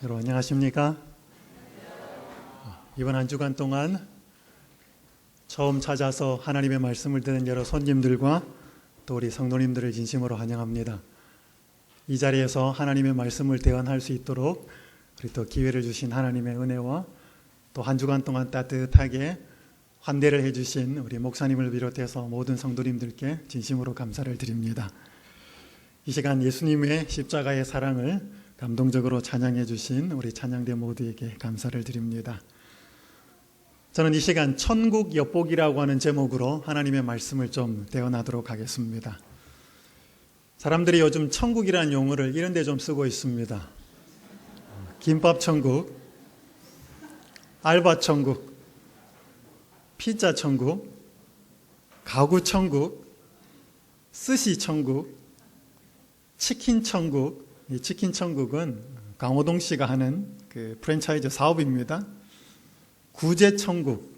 여러분 안녕하십니까? 이번 한 주간 동안 처음 찾아서 하나님의 말씀을 듣는 여러 손님들과 또 우리 성도님들을 진심으로 환영합니다. 이 자리에서 하나님의 말씀을 대언할 수 있도록 우리 또 기회를 주신 하나님의 은혜와 또 한 주간 동안 따뜻하게 환대를 해주신 우리 목사님을 비롯해서 모든 성도님들께 진심으로 감사를 드립니다. 이 시간 예수님의 십자가의 사랑을 감동적으로 찬양해 주신 우리 찬양대 모두에게 감사를 드립니다. 저는 이 시간 천국 엿보기라고 하는 제목으로 하나님의 말씀을 좀 대언하도록 하겠습니다. 사람들이 요즘 천국이라는 용어를 이런 데 좀 쓰고 있습니다. 김밥 천국, 알바 천국, 피자 천국, 가구 천국, 스시 천국, 치킨 천국. 이 치킨 천국은 강호동 씨가 하는 그 프랜차이즈 사업입니다. 구제 천국.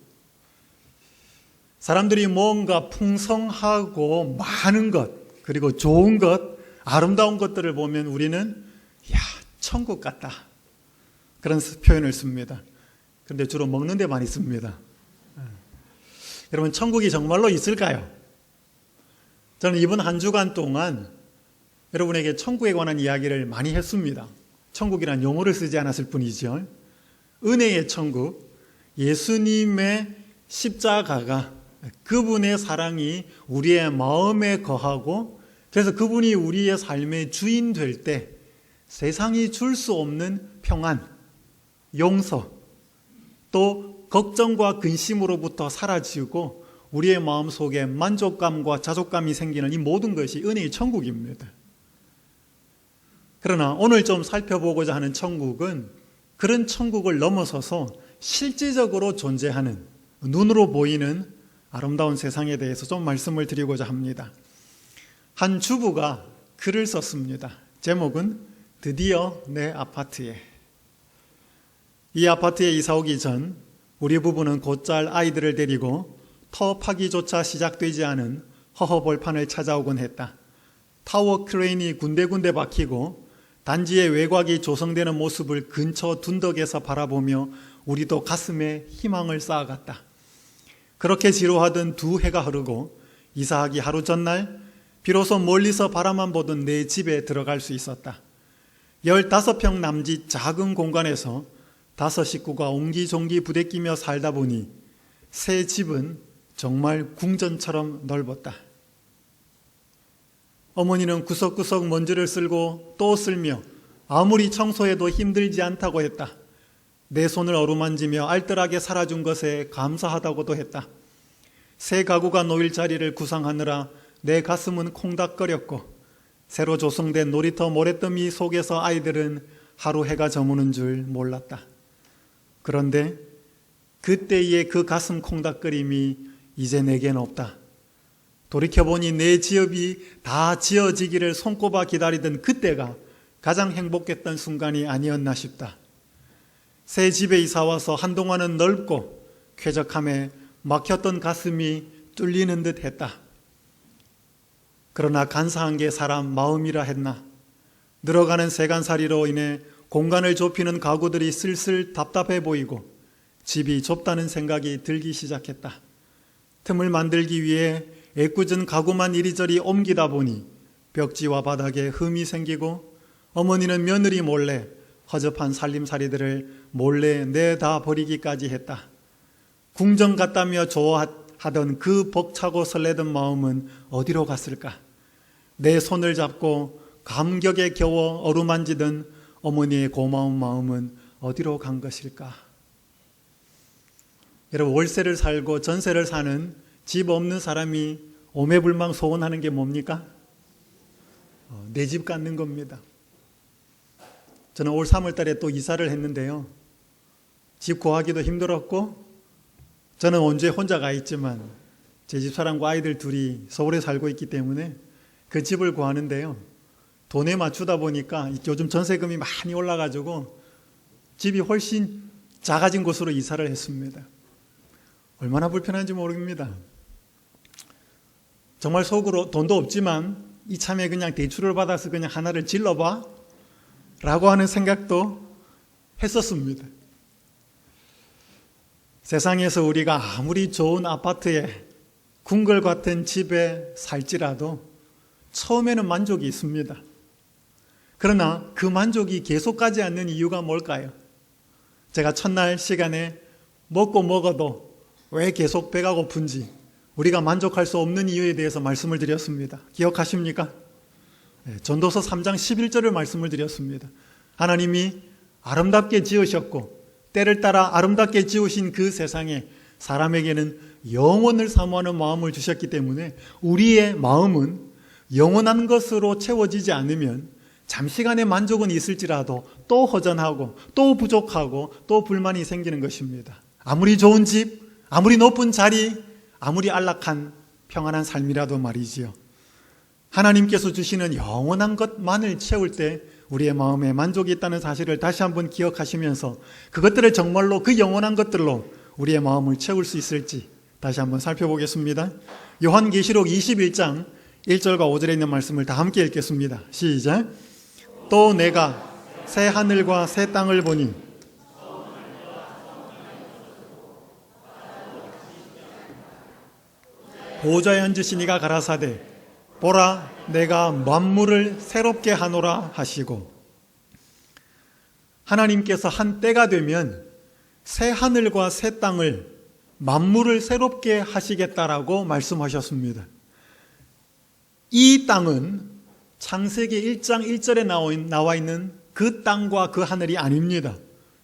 사람들이 뭔가 풍성하고 많은 것, 그리고 좋은 것, 아름다운 것들을 보면 우리는 야, 천국 같다. 그런 표현을 씁니다. 그런데 주로 먹는 데 많이 씁니다. 여러분, 천국이 정말로 있을까요? 저는 이번 한 주간 동안 여러분에게 천국에 관한 이야기를 많이 했습니다. 천국이란 용어를 쓰지 않았을 뿐이죠. 은혜의 천국, 예수님의 십자가가, 그분의 사랑이 우리의 마음에 거하고 그래서 그분이 우리의 삶의 주인 될 때 세상이 줄 수 없는 평안, 용서, 또 걱정과 근심으로부터 사라지고 우리의 마음속에 만족감과 자족감이 생기는 이 모든 것이 은혜의 천국입니다. 그러나 오늘 좀 살펴보고자 하는 천국은 그런 천국을 넘어서서 실질적으로 존재하는, 눈으로 보이는 아름다운 세상에 대해서 좀 말씀을 드리고자 합니다. 한 주부가 글을 썼습니다. 제목은 드디어 내 아파트에. 이 아파트에 이사 오기 전 우리 부부는 곧잘 아이들을 데리고 터 파기조차 시작되지 않은 허허벌판을 찾아오곤 했다. 타워 크레인이 군데군데 박히고 단지의 외곽이 조성되는 모습을 근처 둔덕에서 바라보며 우리도 가슴에 희망을 쌓아갔다. 그렇게 지루하던 두 해가 흐르고 이사하기 하루 전날 비로소 멀리서 바라만 보던 내 집에 들어갈 수 있었다. 15평 남짓 작은 공간에서 5 식구가 옹기종기 부대끼며 살다 보니 새 집은 정말 궁전처럼 넓었다. 어머니는 구석구석 먼지를 쓸고 또 쓸며 아무리 청소해도 힘들지 않다고 했다. 내 손을 어루만지며 알뜰하게 살아준 것에 감사하다고도 했다. 새 가구가 놓일 자리를 구상하느라 내 가슴은 콩닥거렸고 새로 조성된 놀이터 모래더미 속에서 아이들은 하루 해가 저무는 줄 몰랐다. 그런데 그때의 그 가슴 콩닥거림이 이제 내겐 없다. 돌이켜보니 내 지업이 다 지어지기를 손꼽아 기다리던 그때가 가장 행복했던 순간이 아니었나 싶다. 새 집에 이사와서 한동안은 넓고 쾌적함에 막혔던 가슴이 뚫리는 듯 했다. 그러나 간사한 게 사람 마음이라 했나. 늘어가는 세간살이로 인해 공간을 좁히는 가구들이 슬슬 답답해 보이고 집이 좁다는 생각이 들기 시작했다. 틈을 만들기 위해 애꿎은 가구만 이리저리 옮기다 보니 벽지와 바닥에 흠이 생기고 어머니는 며느리 몰래 허접한 살림살이들을 몰래 내다 버리기까지 했다. 궁전 같다며 좋아하던 그 벅차고 설레던 마음은 어디로 갔을까? 내 손을 잡고 감격에 겨워 어루만지던 어머니의 고마운 마음은 어디로 간 것일까? 여러분, 월세를 살고 전세를 사는 집 없는 사람이 오매불망 소원하는 게 뭡니까? 내 집 갖는 겁니다. 저는 올 3월 달에 또 이사를 했는데요. 집 구하기도 힘들었고 저는 원주에 혼자 가 있지만 제 집사람과 아이들 둘이 서울에 살고 있기 때문에 그 집을 구하는데요. 돈에 맞추다 보니까 요즘 전세금이 많이 올라가지고 집이 훨씬 작아진 곳으로 이사를 했습니다. 얼마나 불편한지 모릅니다. 정말 속으로 돈도 없지만 이참에 그냥 대출을 받아서 그냥 하나를 질러봐 라고 하는 생각도 했었습니다. 세상에서 우리가 아무리 좋은 아파트에 궁궐 같은 집에 살지라도 처음에는 만족이 있습니다. 그러나 그 만족이 계속 가지 않는 이유가 뭘까요? 제가 첫날 시간에 먹고 먹어도 왜 계속 배가 고픈지, 우리가 만족할 수 없는 이유에 대해서 말씀을 드렸습니다. 기억하십니까? 전도서 3장 11절을 말씀을 드렸습니다. 하나님이 아름답게 지으셨고 때를 따라 아름답게 지으신 그 세상에 사람에게는 영원을 사모하는 마음을 주셨기 때문에 우리의 마음은 영원한 것으로 채워지지 않으면 잠시간의 만족은 있을지라도 또 허전하고 또 부족하고 또 불만이 생기는 것입니다. 아무리 좋은 집, 아무리 높은 자리, 아무리 안락한 평안한 삶이라도 말이지요. 하나님께서 주시는 영원한 것만을 채울 때 우리의 마음에 만족이 있다는 사실을 다시 한번 기억하시면서 그것들을 정말로 그 영원한 것들로 우리의 마음을 채울 수 있을지 다시 한번 살펴보겠습니다. 요한계시록 21장 1절과 5절에 있는 말씀을 다 함께 읽겠습니다. 시작. 또 내가 새 하늘과 새 땅을 보니 보좌에 앉으신 이가 가라사대 보라 내가 만물을 새롭게 하노라 하시고, 하나님께서 한 때가 되면 새 하늘과 새 땅을 만물을 새롭게 하시겠다라고 말씀하셨습니다. 이 땅은 창세기 1장 1절에 나와 있는 그 땅과 그 하늘이 아닙니다.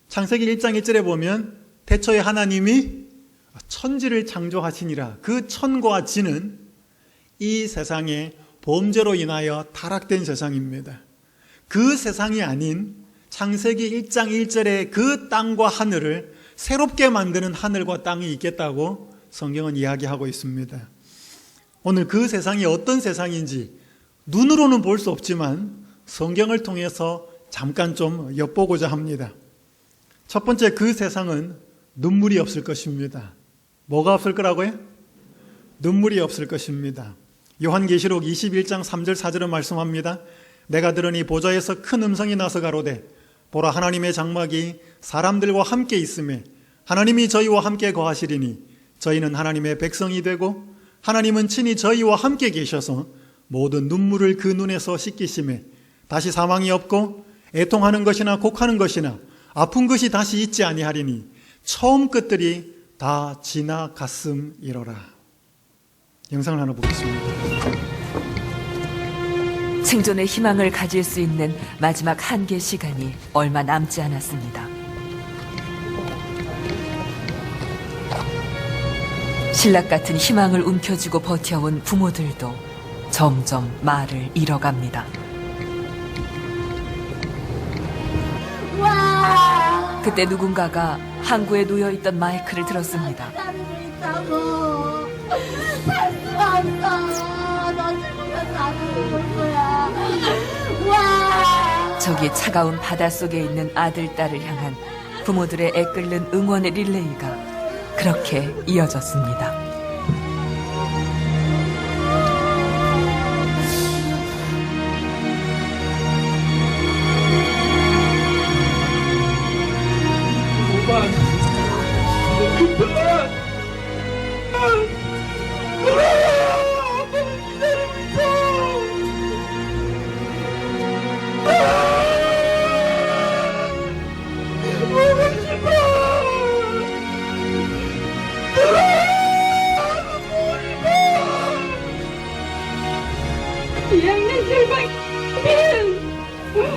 창세기 1장 1절에 보면 태초에 하나님이 천지를 창조하시니라. 그 천과 지는 이 세상에 범죄로 인하여 타락된 세상입니다. 그 세상이 아닌 창세기 1장 1절에 그 땅과 하늘을 새롭게 만드는 하늘과 땅이 있겠다고 성경은 이야기하고 있습니다. 오늘 그 세상이 어떤 세상인지 눈으로는 볼 수 없지만 성경을 통해서 잠깐 좀 엿보고자 합니다. 첫 번째, 그 세상은 눈물이 없을 것입니다. 뭐가 없을 거라고요? 눈물이 없을 것입니다. 요한계시록 21장 3절 4절은 말씀합니다. 내가 들으니 보좌에서 큰 음성이 나서 가로되 보라 하나님의 장막이 사람들과 함께 있음에 하나님이 저희와 함께 거하시리니 저희는 하나님의 백성이 되고 하나님은 친히 저희와 함께 계셔서 모든 눈물을 그 눈에서 씻기심에 다시 사망이 없고 애통하는 것이나 곡하는 것이나 아픈 것이 다시 있지 아니하리니 처음 것들이 다 지나갔음이로라. 영상을 하나 보겠습니다. 생존의 희망을 가질 수 있는 마지막 한계 시간이 얼마 남지 않았습니다. 신락 같은 희망을 움켜쥐고 버텨온 부모들도 점점 말을 잃어갑니다. 그때 누군가가 항구에 놓여있던 마이크를 들었습니다. 저기 차가운 바닷속에 있는 아들, 딸을 향한 부모들의 애끓는 응원의 릴레이가 그렇게 이어졌습니다.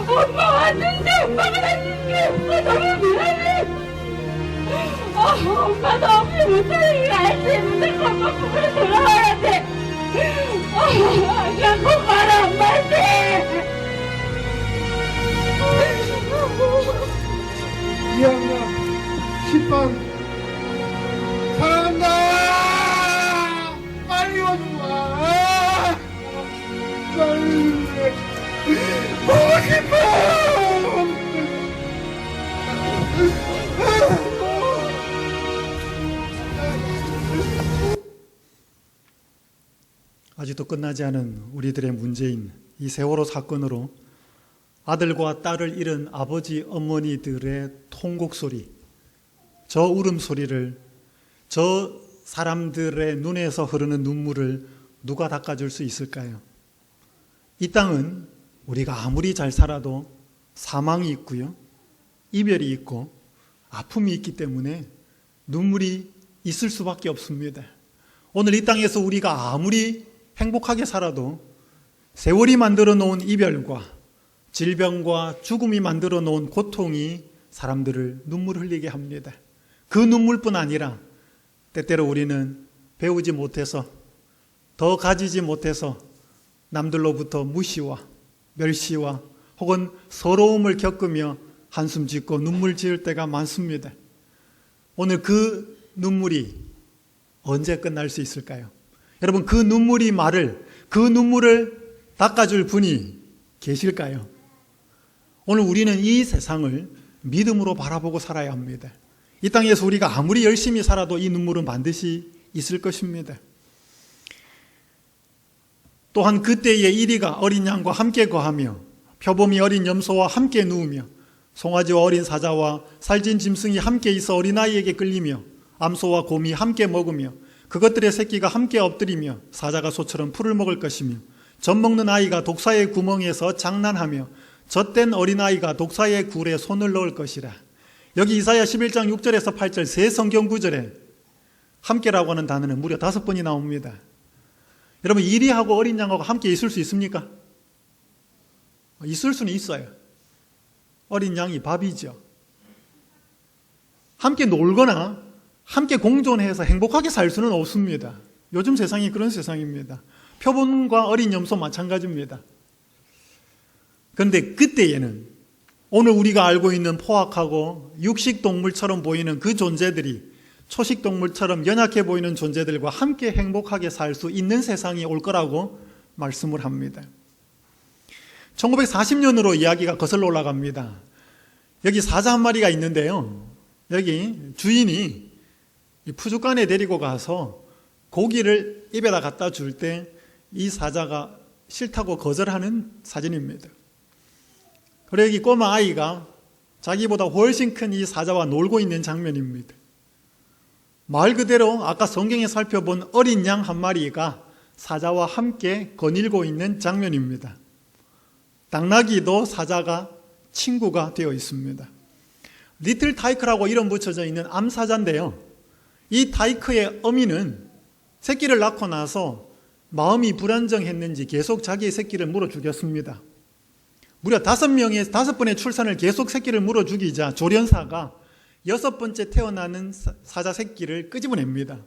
엄마 왔는데 엄마가 다니는 엄마 너무 미안해. 엄마 너무 못하는 거 알지? 무슨 엄마 부부로 돌아와야 돼. 그냥 꼭 가라 엄마한테. 2학년 10반 사랑한다. 빨리 와줘봐. 빨리 보고 싶어. 아직도 끝나지 않은 우리들의 문제인 이 세월호 사건으로 아들과 딸을 잃은 아버지 어머니들의 통곡 소리, 저 울음소리를, 저 사람들의 눈에서 흐르는 눈물을 누가 닦아줄 수 있을까요? 이 땅은 우리가 아무리 잘 살아도 사망이 있고요, 이별이 있고 아픔이 있기 때문에 눈물이 있을 수밖에 없습니다. 오늘 이 땅에서 우리가 아무리 행복하게 살아도 세월이 만들어 놓은 이별과 질병과 죽음이 만들어 놓은 고통이 사람들을 눈물 흘리게 합니다. 그 눈물뿐 아니라 때때로 우리는 배우지 못해서, 더 가지지 못해서 남들로부터 무시와 멸시와 혹은 서러움을 겪으며 한숨 짓고 눈물 지을 때가 많습니다. 오늘 그 눈물이 언제 끝날 수 있을까요? 여러분, 그 눈물이 그 눈물을 닦아줄 분이 계실까요? 오늘 우리는 이 세상을 믿음으로 바라보고 살아야 합니다. 이 땅에서 우리가 아무리 열심히 살아도 이 눈물은 반드시 있을 것입니다. 또한 그때의 이리가 어린 양과 함께 거하며 표범이 어린 염소와 함께 누우며 송아지와 어린 사자와 살찐 짐승이 함께 있어 어린아이에게 끌리며 암소와 곰이 함께 먹으며 그것들의 새끼가 함께 엎드리며 사자가 소처럼 풀을 먹을 것이며 젖 먹는 아이가 독사의 구멍에서 장난하며 젖된 어린아이가 독사의 굴에 손을 넣을 것이라. 여기 이사야 11장 6절에서 8절 세 성경 구절에 함께라고 하는 단어는 무려 5번이 나옵니다. 여러분, 이리하고 어린 양하고 함께 있을 수 있습니까? 있을 수는 있어요. 어린 양이 밥이죠. 함께 놀거나 함께 공존해서 행복하게 살 수는 없습니다. 요즘 세상이 그런 세상입니다. 표본과 어린 염소 마찬가지입니다. 그런데 그때에는 오늘 우리가 알고 있는 포악하고 육식동물처럼 보이는 그 존재들이 초식동물처럼 연약해 보이는 존재들과 함께 행복하게 살 수 있는 세상이 올 거라고 말씀을 합니다. 1940년으로 이야기가 거슬러 올라갑니다. 여기 사자 한 마리가 있는데요, 여기 주인이 푸주간에 데리고 가서 고기를 입에다 갖다 줄 때 이 사자가 싫다고 거절하는 사진입니다. 그리고 여기 꼬마 아이가 자기보다 훨씬 큰 이 사자와 놀고 있는 장면입니다. 말 그대로 아까 성경에 살펴본 어린 양 한 마리가 사자와 함께 거닐고 있는 장면입니다. 당나귀도 사자가 친구가 되어 있습니다. 리틀 타이크라고 이름 붙여져 있는 암사자인데요, 이 타이크의 어미는 새끼를 낳고 나서 마음이 불안정했는지 계속 자기의 새끼를 물어 죽였습니다. 무려 5번의 출산을 계속 새끼를 물어 죽이자 조련사가 6번째 태어나는 사자 새끼를 끄집어냅니다.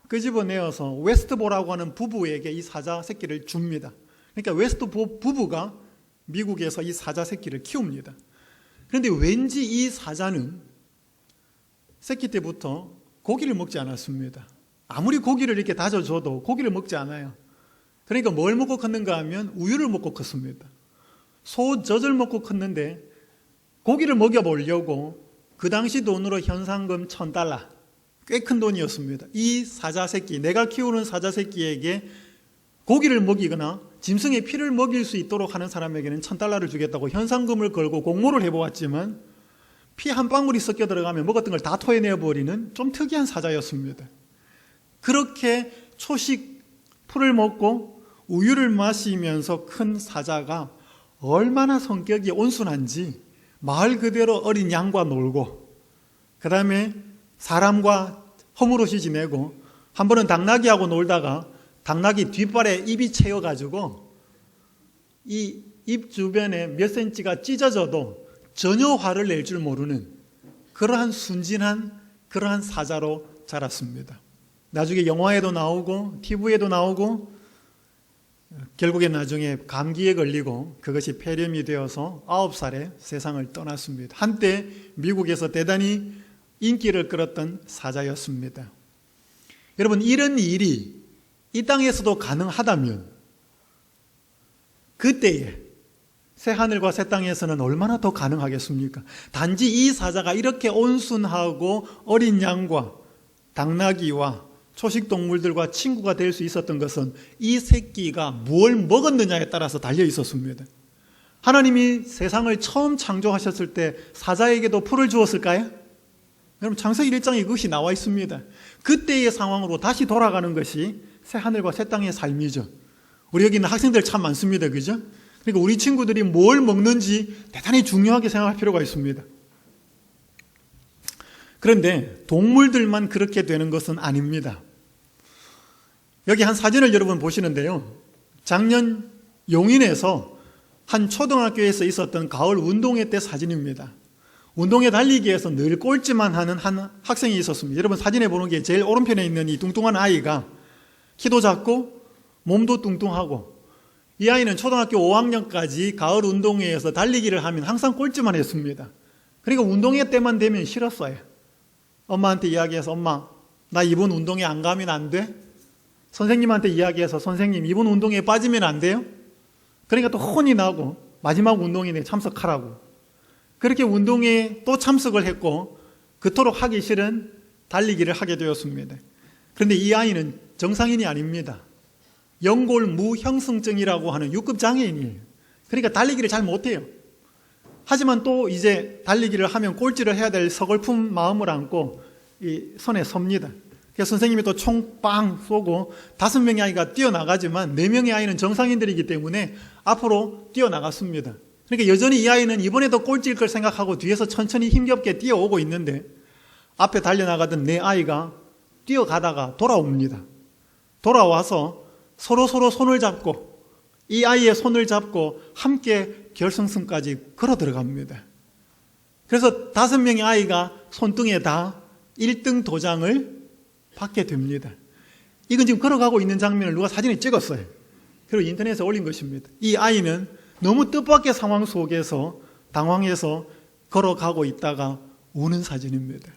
끄집어내어서 웨스트보라고 하는 부부에게 이 사자 새끼를 줍니다. 그러니까 웨스트보 부부가 미국에서 이 사자 새끼를 키웁니다. 그런데 왠지 이 사자는 새끼 때부터 고기를 먹지 않았습니다. 아무리 고기를 이렇게 다져줘도 고기를 먹지 않아요. 그러니까 뭘 먹고 컸는가 하면 우유를 먹고 컸습니다. 소젖을 먹고 컸는데 고기를 먹여보려고 그 당시 돈으로 현상금 $1,000, 꽤 큰 돈이었습니다. 이 사자 새끼, 내가 키우는 사자 새끼에게 고기를 먹이거나 짐승의 피를 먹일 수 있도록 하는 사람에게는 $1,000를 주겠다고 현상금을 걸고 공모를 해보았지만 피 한 방울이 섞여 들어가면 먹었던 걸 다 토해내버리는 좀 특이한 사자였습니다. 그렇게 초식 풀을 먹고 우유를 마시면서 큰 사자가 얼마나 성격이 온순한지 말 그대로 어린 양과 놀고, 그 다음에 사람과 허물없이 지내고, 한 번은 당나귀하고 놀다가 당나귀 뒷발에 입이 채여가지고 이 입 주변에 몇 센치가 찢어져도 전혀 화를 낼 줄 모르는 그러한 순진한 그러한 사자로 자랐습니다. 나중에 영화에도 나오고 TV에도 나오고 결국에 나중에 감기에 걸리고 그것이 폐렴이 되어서 9살에 세상을 떠났습니다. 한때 미국에서 대단히 인기를 끌었던 사자였습니다. 여러분, 이런 일이 이 땅에서도 가능하다면 그때에 새하늘과 새 땅에서는 얼마나 더 가능하겠습니까? 단지 이 사자가 이렇게 온순하고 어린 양과 당나귀와 초식동물들과 친구가 될 수 있었던 것은 이 새끼가 뭘 먹었느냐에 따라서 달려 있었습니다. 하나님이 세상을 처음 창조하셨을 때 사자에게도 풀을 주었을까요? 여러분 창세기 1장에 그것이 나와 있습니다. 그때의 상황으로 다시 돌아가는 것이 새 하늘과 새 땅의 삶이죠. 우리 여기 있는 학생들 참 많습니다. 그죠? 그러니까 우리 친구들이 뭘 먹는지 대단히 중요하게 생각할 필요가 있습니다. 그런데 동물들만 그렇게 되는 것은 아닙니다. 여기 한 사진을 여러분 보시는데요. 작년 용인에서 한 초등학교에서 있었던 가을 운동회 때 사진입니다. 운동회 달리기에서 늘 꼴찌만 하는 한 학생이 있었습니다. 여러분 사진에 보는 게 제일 오른편에 있는 이 뚱뚱한 아이가 키도 작고 몸도 뚱뚱하고 이 아이는 초등학교 5학년까지 가을 운동회에서 달리기를 하면 항상 꼴찌만 했습니다. 그러니까 운동회 때만 되면 싫었어요. 엄마한테 이야기해서 엄마 나 이번 운동회 안 가면 안 돼? 선생님한테 이야기해서 선생님 이번 운동회에 빠지면 안 돼요? 그러니까 또 혼이 나고 마지막 운동회에 참석하라고. 그렇게 운동회에 또 참석을 했고 그토록 하기 싫은 달리기를 하게 되었습니다. 그런데 이 아이는 정상인이 아닙니다. 연골무형성증이라고 하는 6급 장애인이에요. 그러니까 달리기를 잘 못해요. 하지만 또 이제 달리기를 하면 꼴찌를 해야 될 서글픈 마음을 안고 이 선에 섭니다. 그래서 선생님이 또 총 빵 쏘고 5명의 아이가 뛰어나가지만 4명의 아이는 정상인들이기 때문에 앞으로 뛰어나갔습니다. 그러니까 여전히 이 아이는 이번에도 꼴찌일 걸 생각하고 뒤에서 천천히 힘겹게 뛰어오고 있는데 앞에 달려나가던 4아이가 뛰어가다가 돌아옵니다. 돌아와서 서로 손을 잡고 이 아이의 손을 잡고 함께 결승선까지 걸어 들어갑니다. 그래서 5명의 아이가 손등에 다 1등 도장을 받게 됩니다. 이건 지금 걸어가고 있는 장면을 누가 사진에 찍었어요. 그리고 인터넷에 올린 것입니다. 이 아이는 너무 뜻밖의 상황 속에서 당황해서 걸어가고 있다가 우는 사진입니다.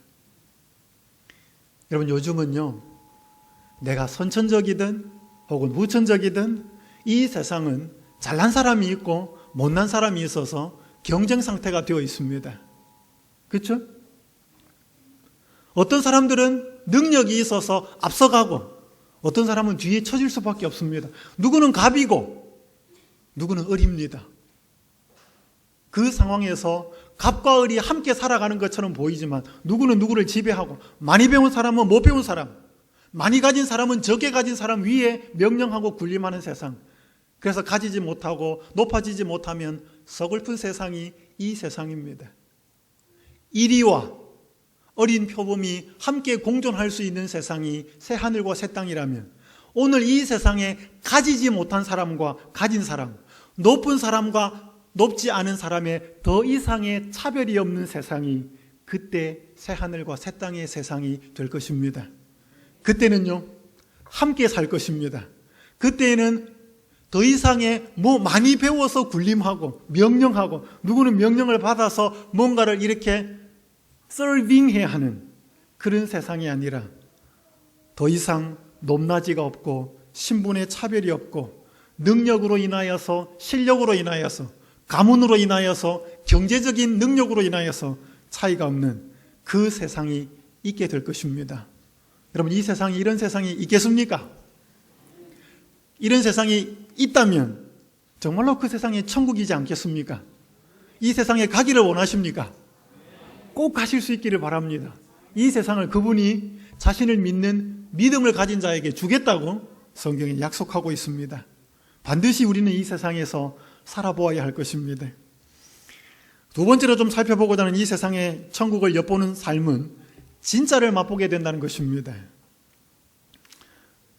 여러분 요즘은요, 내가 선천적이든 혹은 후천적이든 이 세상은 잘난 사람이 있고 못난 사람이 있어서 경쟁 상태가 되어 있습니다. 그렇죠? 어떤 사람들은 능력이 있어서 앞서가고 어떤 사람은 뒤에 처질 수밖에 없습니다. 누구는 갑이고 누구는 을입니다. 그 상황에서 갑과 을이 함께 살아가는 것처럼 보이지만 누구는 누구를 지배하고 많이 배운 사람은 못 배운 사람, 많이 가진 사람은 적게 가진 사람 위에 명령하고 군림하는 세상. 그래서 가지지 못하고 높아지지 못하면 서글픈 세상이 이 세상입니다. 이리와 어린 표범이 함께 공존할 수 있는 세상이 새 하늘과 새 땅이라면 오늘 이 세상에 가지지 못한 사람과 가진 사람, 높은 사람과 높지 않은 사람의 더 이상의 차별이 없는 세상이 그때 새 하늘과 새 땅의 세상이 될 것입니다. 그때는요, 함께 살 것입니다. 그때에는 더 이상의 많이 배워서 군림하고 명령하고 누구는 명령을 받아서 뭔가를 이렇게 서빙해야 하는 그런 세상이 아니라 더 이상 높낮이가 없고 신분의 차별이 없고 능력으로 인하여서 실력으로 인하여서 가문으로 인하여서 경제적인 능력으로 인하여서 차이가 없는 그 세상이 있게 될 것입니다. 여러분 이 세상이 이런 세상이 있겠습니까? 이런 세상이 있다면 정말로 그 세상이 천국이지 않겠습니까? 이 세상에 가기를 원하십니까? 꼭 가실 수 있기를 바랍니다. 이 세상을 그분이 자신을 믿는 믿음을 가진 자에게 주겠다고 성경에 약속하고 있습니다. 반드시 우리는 이 세상에서 살아보아야 할 것입니다. 두 번째로 좀 살펴보고자 하는 이 세상의 천국을 엿보는 삶은 진짜를 맛보게 된다는 것입니다.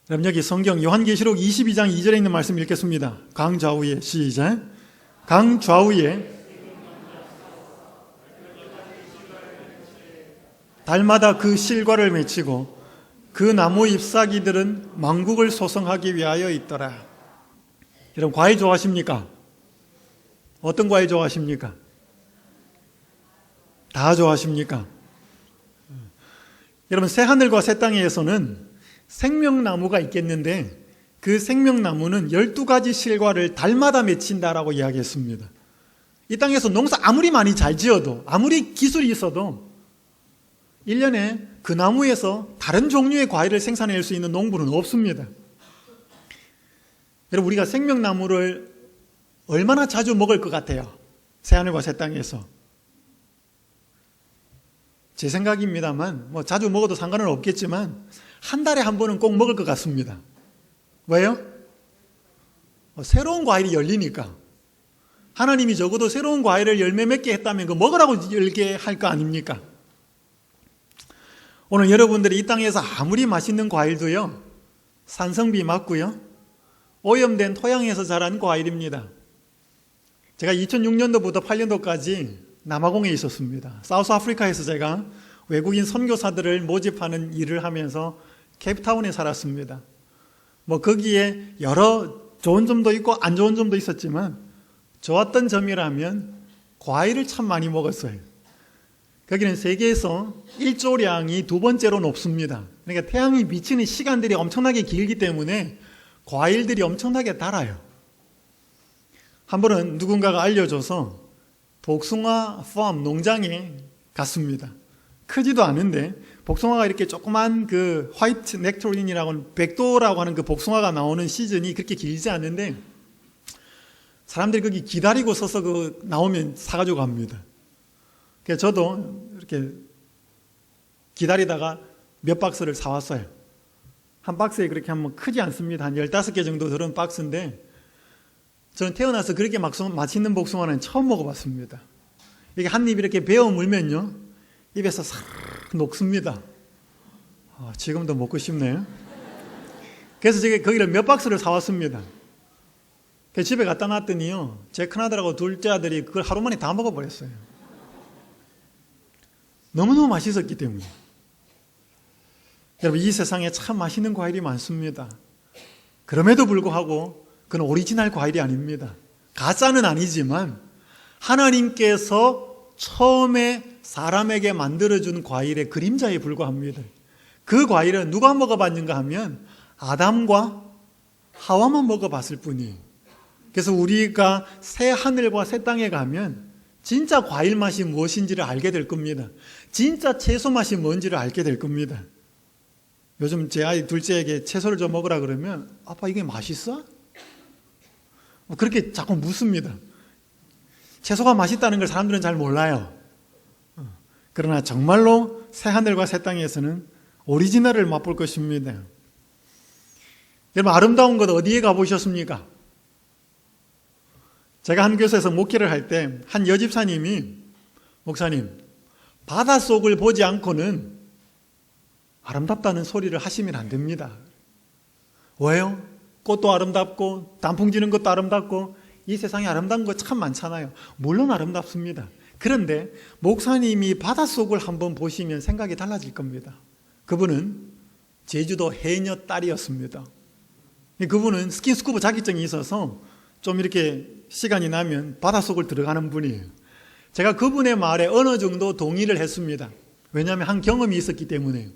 그럼 여기 성경 요한계시록 22장 2절에 있는 말씀 읽겠습니다. 강좌우에 시작. 강좌우에 달마다 그 실과를 맺히고 그 나무 잎사귀들은 만국을 소성하기 위하여 있더라. 여러분 과일 좋아하십니까? 어떤 과일 좋아하십니까? 다 좋아하십니까? 여러분 새 하늘과 새 땅에서는 생명나무가 있겠는데 그 생명나무는 12가지 실과를 달마다 맺힌다라고 이야기했습니다. 이 땅에서 농사 아무리 많이 잘 지어도 아무리 기술이 있어도 1년에 그 나무에서 다른 종류의 과일을 생산할 수 있는 농부는 없습니다. 여러분 우리가 생명나무를 얼마나 자주 먹을 것 같아요? 새하늘과 새 땅에서. 제 생각입니다만 뭐 자주 먹어도 상관은 없겠지만 한 달에 한 번은 꼭 먹을 것 같습니다. 왜요? 새로운 과일이 열리니까. 하나님이 적어도 새로운 과일을 열매 맺게 했다면 그 먹으라고 열게 할 거 아닙니까? 오늘 여러분들이 이 땅에서 아무리 맛있는 과일도요, 산성비 맞고요, 오염된 토양에서 자란 과일입니다. 제가 2006년도부터 8년도까지 남아공에 있었습니다. 사우스 아프리카에서 제가 외국인 선교사들을 모집하는 일을 하면서 케이프타운에 살았습니다. 뭐 거기에 여러 좋은 점도 있고 안 좋은 점도 있었지만 좋았던 점이라면 과일을 참 많이 먹었어요. 거기는 세계에서 일조량이 두 번째로 높습니다. 그러니까 태양이 비치는 시간들이 엄청나게 길기 때문에 과일들이 엄청나게 달아요. 한 번은 누군가가 알려줘서 복숭아 팜 농장에 갔습니다. 크지도 않은데 복숭아가 이렇게 조그만 그 화이트 넥타린이라고 백도라고 하는 그 복숭아가 나오는 시즌이 그렇게 길지 않은데 사람들이 거기 기다리고 서서 그 나오면 사가지고 갑니다. 그래서 저도 이렇게 기다리다가 몇 박스를 사왔어요. 한 박스에 그렇게 하면 크지 않습니다. 한 15개 정도 들은 박스인데 저는 태어나서 그렇게 맛있는 복숭아는 처음 먹어봤습니다. 이게 한 입 이렇게 베어 물면요, 입에서 사르르 녹습니다. 지금도 먹고 싶네요. 그래서 제가 거기를 몇 박스를 사왔습니다. 그래서 집에 갖다 놨더니요, 제 큰아들하고 둘째 아들이 그걸 하루 만에 다 먹어버렸어요. 너무너무 맛있었기 때문에. 여러분, 이 세상에 참 맛있는 과일이 많습니다. 그럼에도 불구하고 그건 오리지널 과일이 아닙니다. 가짜는 아니지만 하나님께서 처음에 사람에게 만들어준 과일의 그림자에 불과합니다. 그 과일은 누가 먹어봤는가 하면 아담과 하와만 먹어봤을 뿐이에요. 그래서 우리가 새 하늘과 새 땅에 가면 진짜 과일 맛이 무엇인지를 알게 될 겁니다. 진짜 채소 맛이 뭔지를 알게 될 겁니다. 요즘 제 아이 둘째에게 채소를 좀 먹으라 그러면 아빠 이게 맛있어? 그렇게 자꾸 묻습니다. 채소가 맛있다는 걸 사람들은 잘 몰라요. 그러나 정말로 새하늘과 새 땅에서는 오리지널을 맛볼 것입니다. 여러분, 아름다운 곳 어디에 가보셨습니까? 제가 한 교회에서 목회를 할 때 한 여집사님이 목사님, 바닷속을 보지 않고는 아름답다는 소리를 하시면 안 됩니다. 왜요? 꽃도 아름답고 단풍 지는 것도 아름답고 이 세상에 아름다운 거 참 많잖아요. 물론 아름답습니다. 그런데 목사님이 바닷속을 한번 보시면 생각이 달라질 겁니다. 그분은 제주도 해녀 딸이었습니다. 그분은 스킨스쿠버 자격증이 있어서 좀 이렇게 시간이 나면 바닷속을 들어가는 분이에요. 제가 그분의 말에 어느 정도 동의를 했습니다. 왜냐하면 한 경험이 있었기 때문에요.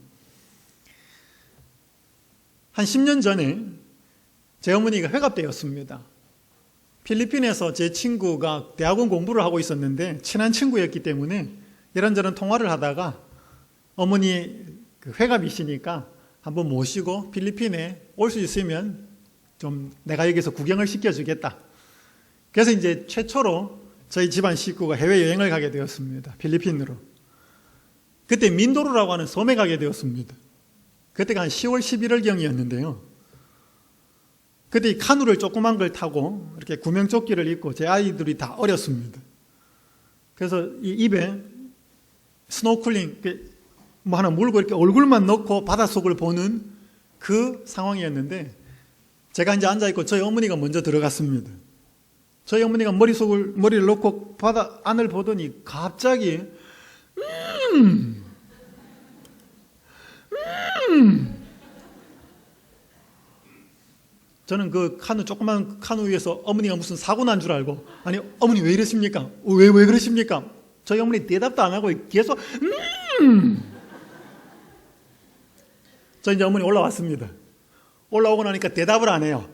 한 10년 전에 제 어머니가 회갑되었습니다. 필리핀에서 제 친구가 대학원 공부를 하고 있었는데 친한 친구였기 때문에 이런저런 통화를 하다가 어머니 회갑이시니까 한번 모시고 필리핀에 올 수 있으면 좀 내가 여기서 구경을 시켜주겠다. 그래서 이제 최초로 저희 집안 식구가 해외여행을 가게 되었습니다. 필리핀으로. 그때 민도로라고 하는 섬에 가게 되었습니다. 그때가 한 10월 11월경이었는데요. 그때 이 카누를 조그만 걸 타고 이렇게 구명조끼를 입고 제 아이들이 다 어렸습니다. 그래서 이 입에 스노클링 뭐 하나 물고 이렇게 얼굴만 넣고 바닷속을 보는 그 상황이었는데 제가 이제 앉아있고 저희 어머니가 먼저 들어갔습니다. 저희 어머니가 머리를 놓고 바다 안을 보더니 갑자기 저는 그 조그만 카누 위에서 어머니가 무슨 사고 난 줄 알고 아니 어머니 왜 이러십니까? 왜 그러십니까? 저희 어머니 대답도 안 하고 계속 저 이제 어머니 올라왔습니다. 올라오고 나니까 대답을 안 해요.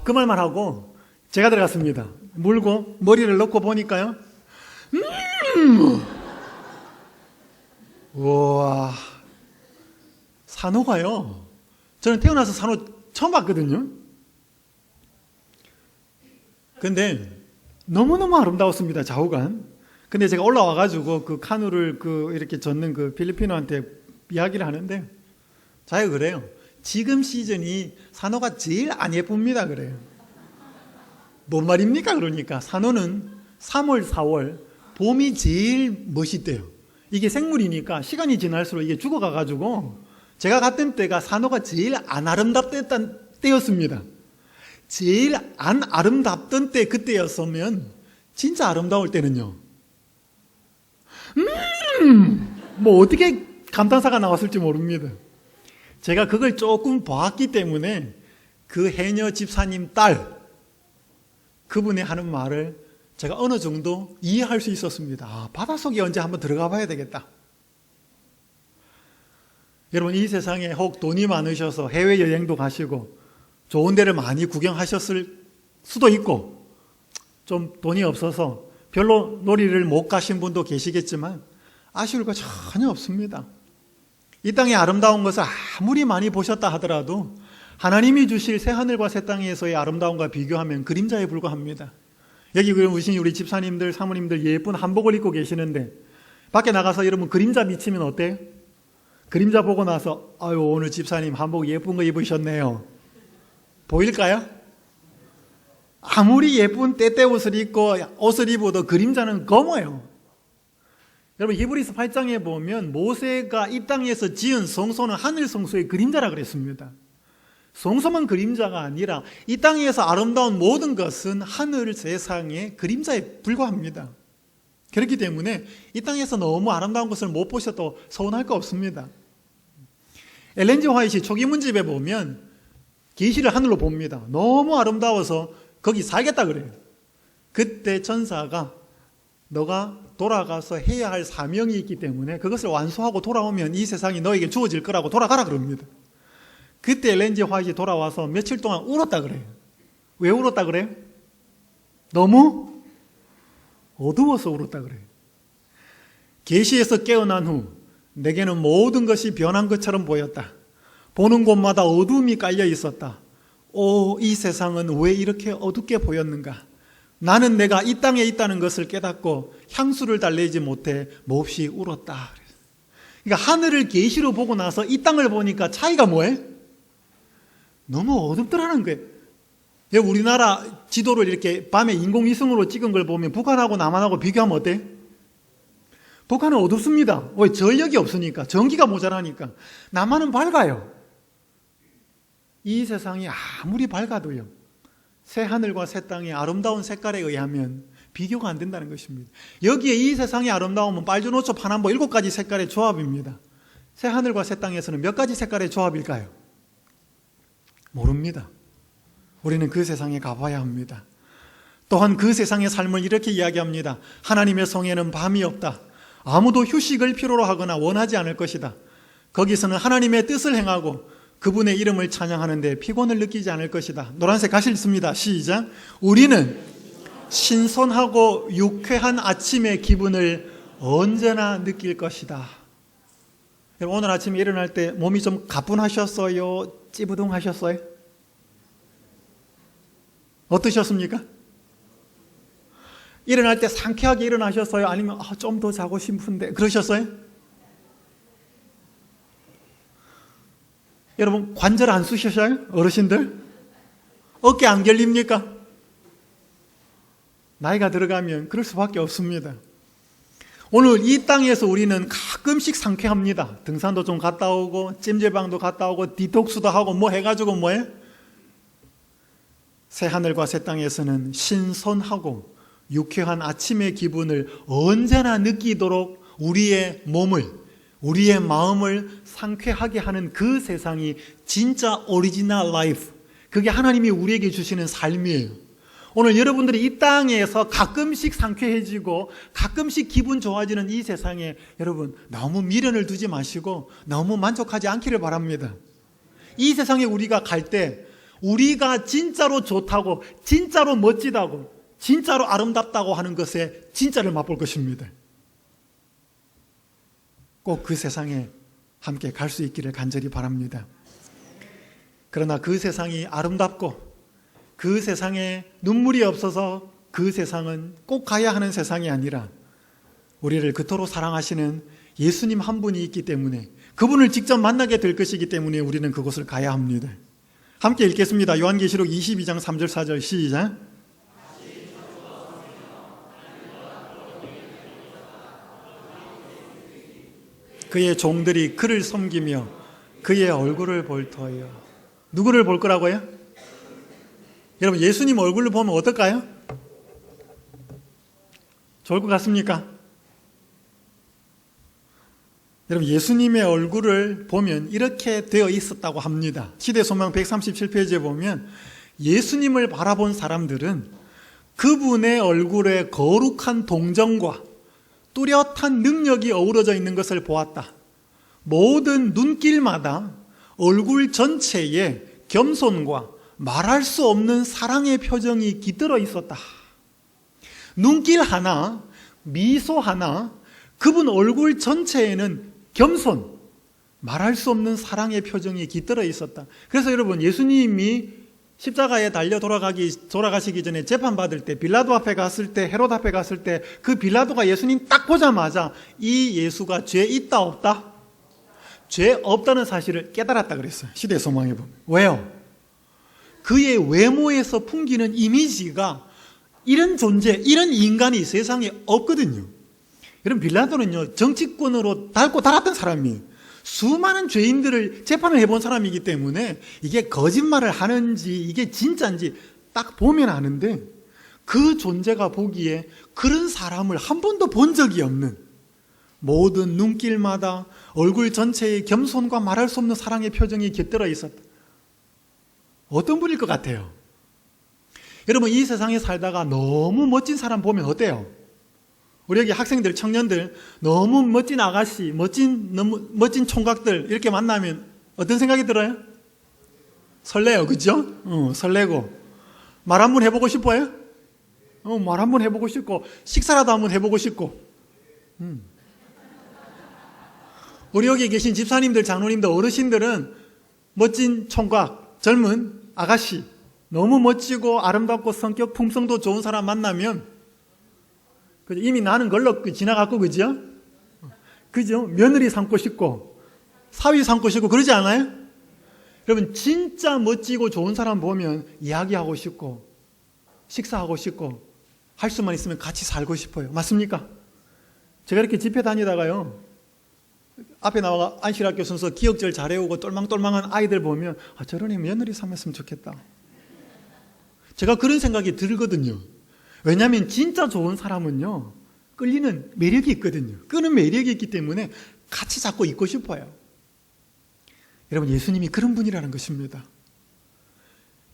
그 말만 하고 제가 들어갔습니다. 물고 머리를 넣고 보니까요. 우와, 산호가요. 저는 태어나서 산호 처음 봤거든요. 근데 너무너무 아름다웠습니다. 좌우간. 근데 제가 올라와가지고 그 카누를 이렇게 젓는 그 필리핀어한테 이야기를 하는데 자기가 그래요. 지금 시즌이 산호가 제일 안 예쁩니다. 그래요. 뭔 말입니까? 그러니까 산호는 3월, 4월 봄이 제일 멋있대요. 이게 생물이니까 시간이 지날수록 이게 죽어가가지고 제가 갔던 때가 산호가 제일 안 아름답던 때였습니다. 제일 안 아름답던 때 그때였으면 진짜 아름다울 때는요. 뭐 어떻게 감탄사가 나왔을지 모릅니다. 제가 그걸 조금 봤기 때문에 그 해녀 집사님 딸 그분이 하는 말을 제가 어느 정도 이해할 수 있었습니다. 아, 바닷속에 언제 한번 들어가 봐야 되겠다. 여러분 이 세상에 혹 돈이 많으셔서 해외여행도 가시고 좋은 데를 많이 구경하셨을 수도 있고 좀 돈이 없어서 별로 놀이를 못 가신 분도 계시겠지만 아쉬울 거 전혀 없습니다. 이 땅의 아름다운 것을 아무리 많이 보셨다 하더라도 하나님이 주실 새하늘과 새 땅에서의 아름다움과 비교하면 그림자에 불과합니다. 여기 오신 우리 집사님들, 사모님들 예쁜 한복을 입고 계시는데 밖에 나가서 여러분 그림자 미치면 어때요? 그림자 보고 나서 아유 오늘 집사님 한복 예쁜 거 입으셨네요. 보일까요? 아무리 예쁜 때때 옷을 입고 옷을 입어도 그림자는 검어요. 여러분 히브리서 8장에 보면 모세가 이 땅에서 지은 성소는 하늘 성소의 그림자라 그랬습니다. 성소만 그림자가 아니라 이 땅에서 아름다운 모든 것은 하늘 세상의 그림자에 불과합니다. 그렇기 때문에 이 땅에서 너무 아름다운 것을 못 보셔도 서운할 거 없습니다. 엘렌 G 화이트 초기 문집에 보면 계시를 하늘로 봅니다. 너무 아름다워서 거기 살겠다 그래요. 그때 천사가 너가 돌아가서 해야 할 사명이 있기 때문에 그것을 완수하고 돌아오면 이 세상이 너에게 주어질 거라고 돌아가라 그럽니다. 그때 엘렌 G 화이트 돌아와서 며칠 동안 울었다 그래요. 왜 울었다 그래요? 너무 어두워서 울었다 그래요. 계시에서 깨어난 후 내게는 모든 것이 변한 것처럼 보였다. 보는 곳마다 어둠이 깔려 있었다. 오, 이 세상은 왜 이렇게 어둡게 보였는가? 나는 내가 이 땅에 있다는 것을 깨닫고 향수를 달래지 못해 몹시 울었다. 그러니까 하늘을 계시로 보고 나서 이 땅을 보니까 차이가 뭐예요? 너무 어둡더라는 거예요. 우리나라 지도를 이렇게 밤에 인공위성으로 찍은 걸 보면 북한하고 남한하고 비교하면 어때요? 북한은 어둡습니다. 왜? 전력이 없으니까, 전기가 모자라니까. 남한은 밝아요. 이 세상이 아무리 밝아도요, 새 하늘과 새 땅의 아름다운 색깔에 의하면 비교가 안 된다는 것입니다. 여기에 이 세상의 아름다움은 빨주노초 파남보 7가지 색깔의 조합입니다. 새 하늘과 새 땅에서는 몇 가지 색깔의 조합일까요? 모릅니다. 우리는 그 세상에 가봐야 합니다. 또한 그 세상의 삶을 이렇게 이야기합니다. 하나님의 성에는 밤이 없다. 아무도 휴식을 필요로 하거나 원하지 않을 것이다. 거기서는 하나님의 뜻을 행하고 그분의 이름을 찬양하는데 피곤을 느끼지 않을 것이다. 노란색 가시 있습니다. 시작. 우리는 신선하고 유쾌한 아침의 기분을 언제나 느낄 것이다. 여러분, 오늘 아침에 일어날 때 몸이 좀 가뿐하셨어요? 찌부둥하셨어요? 어떠셨습니까? 일어날 때 상쾌하게 일어나셨어요? 아니면 좀 더 자고 싶은데 그러셨어요? 여러분 관절 안 쑤셨어요? 어르신들? 어깨 안 결립니까? 나이가 들어가면 그럴 수밖에 없습니다. 오늘 이 땅에서 우리는 가끔씩 상쾌합니다. 등산도 좀 갔다 오고 찜질방도 갔다 오고 디톡스도 하고 뭐 해가지고 뭐예요? 새 하늘과 새 땅에서는 신선하고 유쾌한 아침의 기분을 언제나 느끼도록 우리의 몸을, 우리의 마음을 상쾌하게 하는 그 세상이 진짜 오리지널 라이프, 그게 하나님이 우리에게 주시는 삶이에요. 오늘 여러분들이 이 땅에서 가끔씩 상쾌해지고 가끔씩 기분 좋아지는 이 세상에 여러분 너무 미련을 두지 마시고 너무 만족하지 않기를 바랍니다. 이 세상에 우리가 갈 때 우리가 진짜로 좋다고, 진짜로 멋지다고, 진짜로 아름답다고 하는 것에 진짜를 맛볼 것입니다. 꼭 그 세상에 함께 갈 수 있기를 간절히 바랍니다. 그러나 그 세상이 아름답고 그 세상에 눈물이 없어서 그 세상은 꼭 가야 하는 세상이 아니라 우리를 그토록 사랑하시는 예수님 한 분이 있기 때문에 그분을 직접 만나게 될 것이기 때문에 우리는 그곳을 가야 합니다. 함께 읽겠습니다. 요한계시록 22장 3절 4절 시작. 그의 종들이 그를 섬기며 그의 얼굴을 볼 터이요. 누구를 볼 거라고요? 여러분, 예수님 얼굴을 보면 어떨까요? 좋을 것 같습니까? 여러분, 예수님의 얼굴을 보면 이렇게 되어 있었다고 합니다. 시대소망 137페이지에 보면 예수님을 바라본 사람들은 그분의 얼굴에 거룩한 동정과 뚜렷한 능력이 어우러져 있는 것을 보았다. 모든 눈길마다 얼굴 전체에 겸손과 말할 수 없는 사랑의 표정이 깃들어 있었다. 눈길 하나, 미소 하나, 그분 얼굴 전체에는 겸손, 말할 수 없는 사랑의 표정이 깃들어 있었다. 그래서 여러분, 예수님이 십자가에 달려 돌아가시기 전에 재판받을 때, 빌라도 앞에 갔을 때, 헤롯 앞에 갔을 때, 그 빌라도가 예수님 딱 보자마자 이 예수가 죄 있다 없다? 죄 없다는 사실을 깨달았다 그랬어요. 시대의 소망에 보면. 왜요? 그의 외모에서 풍기는 이미지가 이런 존재, 이런 인간이 세상에 없거든요. 여러분, 빌라도는요, 정치권으로 닳고 닳았던 사람이에요. 수많은 죄인들을 재판을 해본 사람이기 때문에 이게 거짓말을 하는지 이게 진짜인지 딱 보면 아는데, 그 존재가 보기에 그런 사람을 한 번도 본 적이 없는, 모든 눈길마다 얼굴 전체에 겸손과 말할 수 없는 사랑의 표정이 깃들어 있었다. 어떤 분일 것 같아요? 여러분, 이 세상에 살다가 너무 멋진 사람 보면 어때요? 우리 여기 학생들, 청년들, 너무 멋진 아가씨, 너무 멋진 총각들 이렇게 만나면 어떤 생각이 들어요? 설레요, 그죠? 설레고. 말 한번 해보고 싶어요? 말 한번 해보고 싶고, 식사라도 한번 해보고 싶고. 우리 여기 계신 집사님들, 장로님들, 어르신들은 멋진 총각, 젊은 아가씨, 너무 멋지고 아름답고 성격, 품성도 좋은 사람 만나면 이미 나는 걸로 지나갔고, 그죠? 그죠? 며느리 삼고 싶고, 사위 삼고 싶고, 그러지 않아요? 여러분, 진짜 멋지고 좋은 사람 보면 이야기하고 싶고, 식사하고 싶고, 할 수만 있으면 같이 살고 싶어요. 맞습니까? 제가 이렇게 집회 다니다가요, 앞에 나와 안실학교 순서 기억절 잘해오고 똘망똘망한 아이들 보면, 저런 애 며느리 삼았으면 좋겠다. 제가 그런 생각이 들거든요. 왜냐하면 진짜 좋은 사람은요, 끌리는 매력이 있거든요. 끄는 매력이 있기 때문에 같이 잡고 있고 싶어요. 여러분, 예수님이 그런 분이라는 것입니다.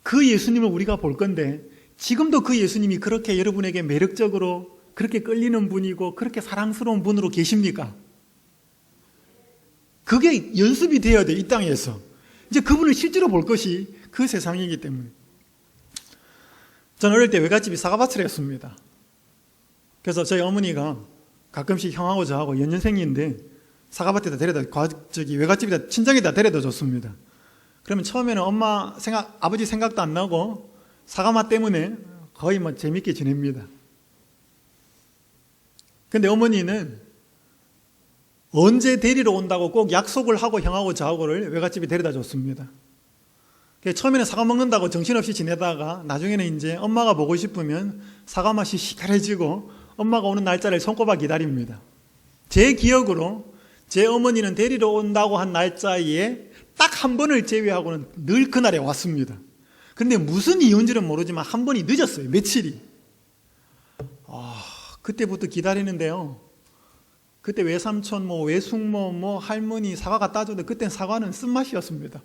그 예수님을 우리가 볼 건데, 지금도 그 예수님이 그렇게 여러분에게 매력적으로 그렇게 끌리는 분이고 그렇게 사랑스러운 분으로 계십니까? 그게 연습이 되어야 돼, 이 땅에서. 이제 그분을 실제로 볼 것이 그 세상이기 때문에. 저는 어릴 때 외갓집이 사과밭을 했습니다. 그래서 저희 어머니가 가끔씩 형하고 저하고 연년생인데 사과밭에다 외갓집에다, 친정에다 데려다 줬습니다. 그러면 처음에는 아버지 생각도 안 나고 사과맛 때문에 거의 재밌게 지냅니다. 근데 어머니는 언제 데리러 온다고 꼭 약속을 하고 형하고 저하고를 외갓집에 데려다 줬습니다. 처음에는 사과 먹는다고 정신없이 지내다가 나중에는 이제 엄마가 보고 싶으면 사과 맛이 시달해지고 엄마가 오는 날짜를 손꼽아 기다립니다. 제 기억으로 제 어머니는 데리러 온다고 한 날짜에 딱 한 번을 제외하고는 늘 그날에 왔습니다. 근데 무슨 이유인지는 모르지만 한 번이 늦었어요. 며칠이. 그때부터 기다리는데요. 그때 외삼촌, 외숙모, 할머니 사과 갖다 줘도 그땐 사과는 쓴맛이었습니다.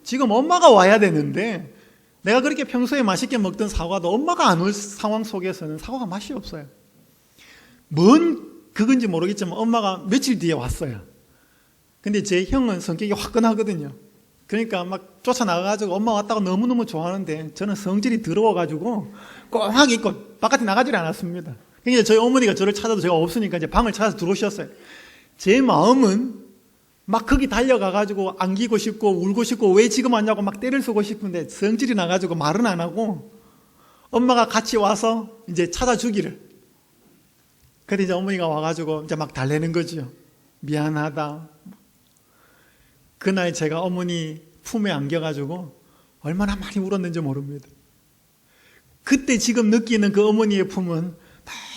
지금 엄마가 와야 되는데 내가 그렇게 평소에 맛있게 먹던 사과도 엄마가 안 올 상황 속에서는 사과가 맛이 없어요. 뭔 그건지 모르겠지만 엄마가 며칠 뒤에 왔어요. 근데 제 형은 성격이 화끈하거든요. 그러니까 막 쫓아나가가지고 엄마 왔다고 너무너무 좋아하는데 저는 성질이 더러워가지고 꽁하게 입고 바깥에 나가질 않았습니다. 그러니까 저희 어머니가 저를 찾아도 제가 없으니까 이제 방을 찾아서 들어오셨어요. 제 마음은 막 거기 달려가가지고 안기고 싶고 울고 싶고 왜 지금 왔냐고 막 때를 쓰고 싶은데 성질이 나가지고 말은 안 하고 엄마가 같이 와서 이제 찾아주기를. 그래 이제 어머니가 와가지고 이제 막 달래는 거죠. 미안하다. 그날 제가 어머니 품에 안겨가지고 얼마나 많이 울었는지 모릅니다. 그때 지금 느끼는 그 어머니의 품은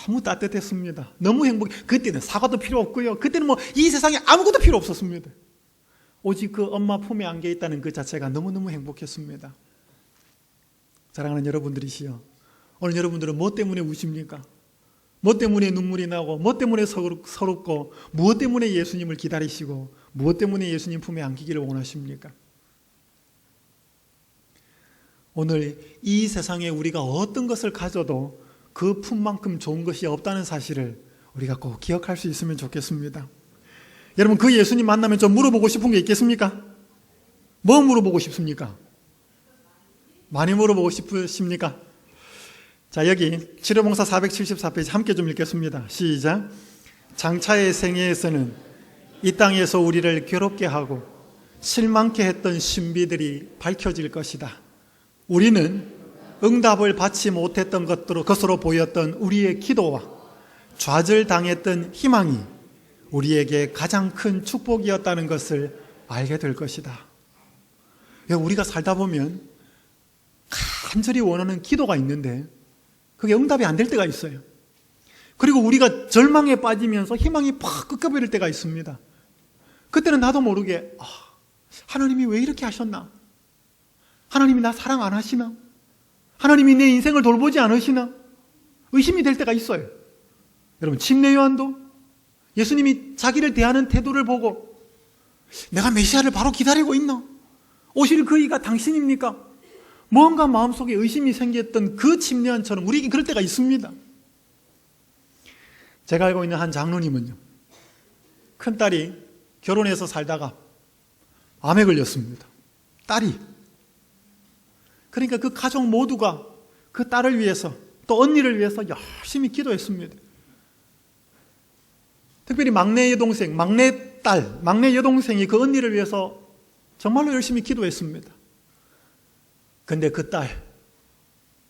너무 따뜻했습니다. 너무 행복해. 그때는 사과도 필요 없고요. 그때는 뭐 이 세상에 아무것도 필요 없었습니다. 오직 그 엄마 품에 안겨 있다는 그 자체가 너무너무 행복했습니다. 사랑하는 여러분들이시여, 오늘 여러분들은 뭐 때문에 우십니까? 뭐 때문에 눈물이 나고, 뭐 때문에 서럽고, 무엇 때문에 예수님을 기다리시고, 무엇 때문에 예수님 품에 안기기를 원하십니까? 오늘 이 세상에 우리가 어떤 것을 가져도 그 품만큼 좋은 것이 없다는 사실을 우리가 꼭 기억할 수 있으면 좋겠습니다. 여러분, 그 예수님 만나면 좀 물어보고 싶은 게 있겠습니까? 뭐 물어보고 싶습니까? 많이 물어보고 싶으십니까? 자, 여기 치료봉사 474페이지 함께 좀 읽겠습니다. 시작. 장차의 생애에서는 이 땅에서 우리를 괴롭게 하고 실망케 했던 신비들이 밝혀질 것이다. 우리는 응답을 받지 못했던 것으로 보였던 우리의 기도와 좌절당했던 희망이 우리에게 가장 큰 축복이었다는 것을 알게 될 것이다. 우리가 살다 보면 간절히 원하는 기도가 있는데 그게 응답이 안 될 때가 있어요. 그리고 우리가 절망에 빠지면서 희망이 팍 꺾여버릴 때가 있습니다. 그때는 나도 모르게 하나님이 왜 이렇게 하셨나? 하나님이 나 사랑 안 하시나? 하나님이 내 인생을 돌보지 않으시나? 의심이 될 때가 있어요. 여러분, 침례 요한도 예수님이 자기를 대하는 태도를 보고 내가 메시아를 바로 기다리고 있나? 오실 그 이가 당신입니까? 뭔가 마음속에 의심이 생겼던 그 침례 요한처럼 우리에게 그럴 때가 있습니다. 제가 알고 있는 한 장로님은요, 큰딸이 결혼해서 살다가 암에 걸렸습니다. 딸이. 그러니까 그 가족 모두가 그 딸을 위해서 또 언니를 위해서 열심히 기도했습니다. 특별히 막내 여동생, 막내 딸, 막내 여동생이 그 언니를 위해서 정말로 열심히 기도했습니다. 근데 그 딸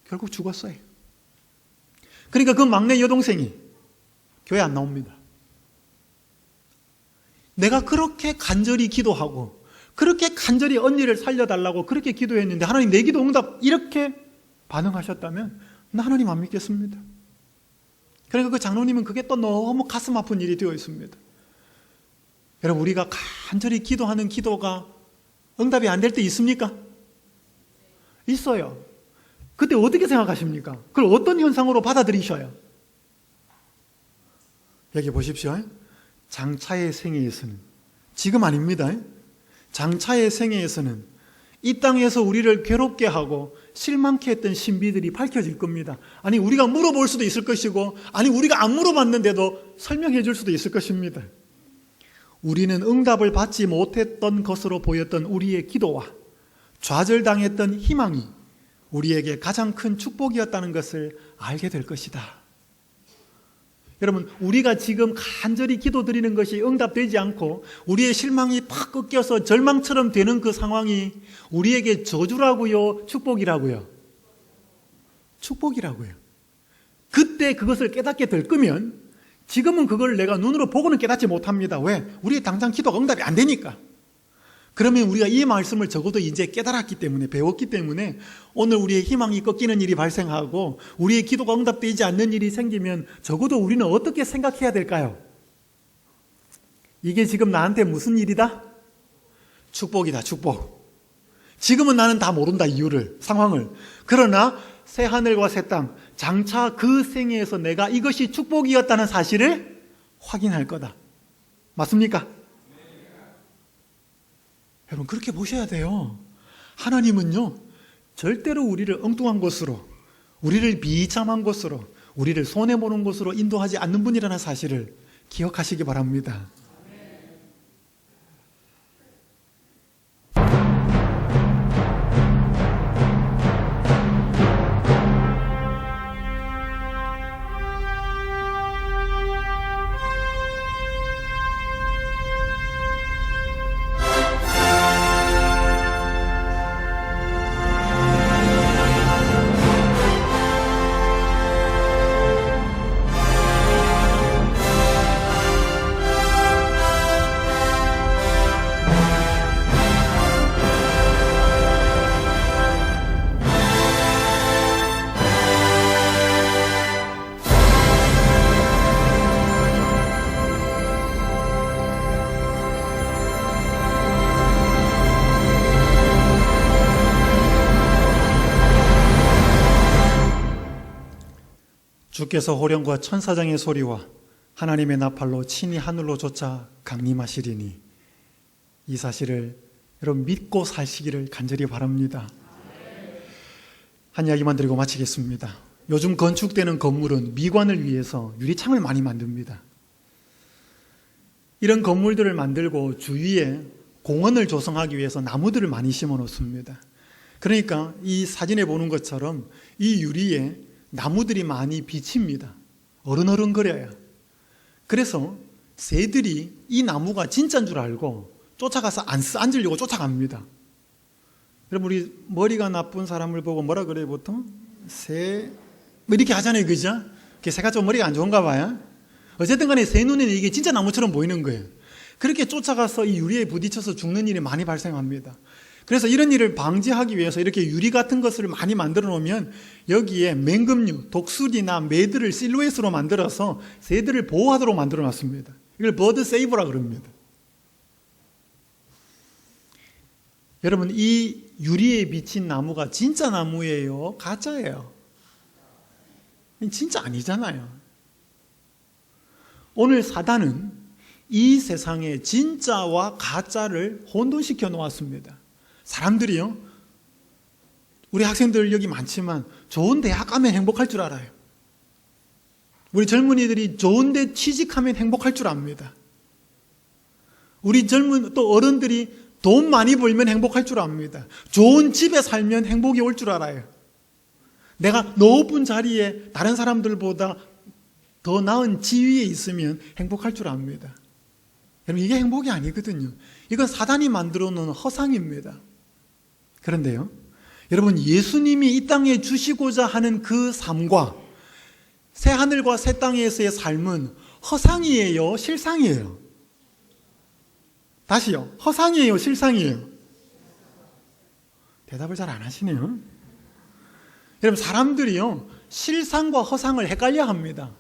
결국 죽었어요. 그러니까 그 막내 여동생이 교회 안 나옵니다. 내가 그렇게 간절히 기도하고 그렇게 간절히 언니를 살려달라고 그렇게 기도했는데 하나님 내 기도 응답 이렇게 반응하셨다면 나 하나님 안 믿겠습니다. 그러니까 그 장로님은 그게 또 너무 가슴 아픈 일이 되어 있습니다. 여러분, 우리가 간절히 기도하는 기도가 응답이 안 될 때 있습니까? 있어요. 그때 어떻게 생각하십니까? 그걸 어떤 현상으로 받아들이셔요? 여기 보십시오. 장차의 생애에서는, 지금 아닙니다. 장차의 생애에서는 이 땅에서 우리를 괴롭게 하고 실망케 했던 신비들이 밝혀질 겁니다. 아니, 우리가 물어볼 수도 있을 것이고, 아니, 우리가 안 물어봤는데도 설명해 줄 수도 있을 것입니다. 우리는 응답을 받지 못했던 것으로 보였던 우리의 기도와 좌절당했던 희망이 우리에게 가장 큰 축복이었다는 것을 알게 될 것이다. 여러분, 우리가 지금 간절히 기도드리는 것이 응답되지 않고 우리의 실망이 팍 꺾여서 절망처럼 되는 그 상황이 우리에게 저주라고요? 축복이라고요? 축복이라고요. 그때 그것을 깨닫게 될 거면 지금은 그걸 내가 눈으로 보고는 깨닫지 못합니다. 왜? 우리의 당장 기도가 응답이 안 되니까. 그러면 우리가 이 말씀을 적어도 이제 깨달았기 때문에, 배웠기 때문에 오늘 우리의 희망이 꺾이는 일이 발생하고 우리의 기도가 응답되지 않는 일이 생기면 적어도 우리는 어떻게 생각해야 될까요? 이게 지금 나한테 무슨 일이다? 축복이다, 축복. 지금은 나는 다 모른다, 이유를, 상황을. 그러나 새 하늘과 새 땅, 장차 그 생애에서 내가 이것이 축복이었다는 사실을 확인할 거다. 맞습니까? 여러분, 그렇게 보셔야 돼요. 하나님은요, 절대로 우리를 엉뚱한 곳으로, 우리를 비참한 곳으로, 우리를 손해보는 곳으로 인도하지 않는 분이라는 사실을 기억하시기 바랍니다. 주께서 호령과 천사장의 소리와 하나님의 나팔로 친히 하늘로 쫓아 강림하시리니 이 사실을 여러분 믿고 사시기를 간절히 바랍니다. 한 이야기만 드리고 마치겠습니다. 요즘 건축되는 건물은 미관을 위해서 유리창을 많이 만듭니다. 이런 건물들을 만들고 주위에 공원을 조성하기 위해서 나무들을 많이 심어 놓습니다. 그러니까 이 사진에 보는 것처럼 이 유리에 나무들이 많이 비칩니다. 어른어른거려요. 그래서 새들이 이 나무가 진짜인 줄 알고 쫓아가서 앉으려고 쫓아갑니다. 여러분, 우리 머리가 나쁜 사람을 보고 뭐라 그래요, 보통? 새, 뭐 이렇게 하잖아요, 그죠? 새가 좀 머리가 안 좋은가 봐요. 어쨌든 간에 새 눈에는 이게 진짜 나무처럼 보이는 거예요. 그렇게 쫓아가서 이 유리에 부딪혀서 죽는 일이 많이 발생합니다. 그래서 이런 일을 방지하기 위해서 이렇게 유리 같은 것을 많이 만들어 놓으면 여기에 맹금류, 독수리나 매들을 실루엣으로 만들어서 새들을 보호하도록 만들어 놨습니다. 이걸 버드 세이브라 그럽니다. 여러분, 이 유리에 비친 나무가 진짜 나무예요? 가짜예요? 진짜 아니잖아요. 오늘 사단은 이 세상에 진짜와 가짜를 혼돈시켜 놓았습니다. 사람들이요, 우리 학생들 여기 많지만 좋은 대학 가면 행복할 줄 알아요. 우리 젊은이들이 좋은 데 취직하면 행복할 줄 압니다. 우리 또 어른들이 돈 많이 벌면 행복할 줄 압니다. 좋은 집에 살면 행복이 올 줄 알아요. 내가 높은 자리에 다른 사람들보다 더 나은 지위에 있으면 행복할 줄 압니다. 여러분, 이게 행복이 아니거든요. 이건 사단이 만들어 놓은 허상입니다. 그런데요, 여러분, 예수님이 이 땅에 주시고자 하는 그 삶과 새 하늘과 새 땅에서의 삶은 허상이에요, 실상이에요? 다시요, 허상이에요, 실상이에요? 대답을 잘 안 하시네요. 여러분, 사람들이요, 실상과 허상을 헷갈려 합니다.